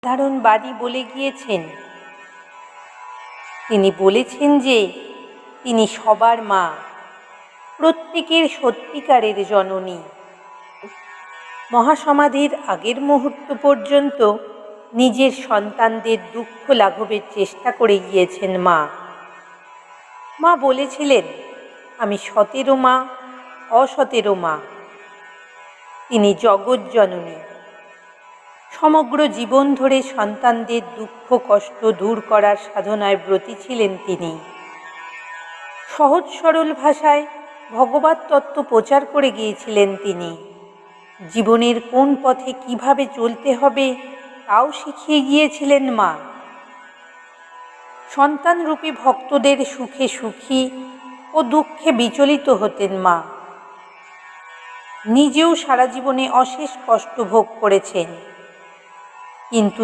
সাধারণ বাণী বলে গিয়েছেন। তিনি বলেছেন যে তিনি সবার মা, প্রত্যেকের সত্যিকারের জননী। মহাসমাধির আগের মুহূর্ত পর্যন্ত নিজের সন্তানদের দুঃখ লাঘবের চেষ্টা করে গিয়েছেন মা। মা বলেছিলেন, আমি সতেরো মা, অসতেরো মা। তিনি জগৎ জননী। সমগ্র জীবন ধরে সন্তানদের দুঃখ কষ্ট দূর করার সাধনায় ব্রতী ছিলেন তিনি। সহজ সরল ভাষায় ভগবত তত্ত্ব প্রচার করে গিয়েছিলেন তিনি। জীবনের কোন পথে কিভাবে চলতে হবে তাও শিখিয়ে গিয়েছিলেন মা। সন্তানরূপী ভক্তদের সুখে সুখী ও দুঃখে বিচলিত হতেন মা। নিজেও সারা জীবনে অশেষ কষ্ট ভোগ করেছেন, কিন্তু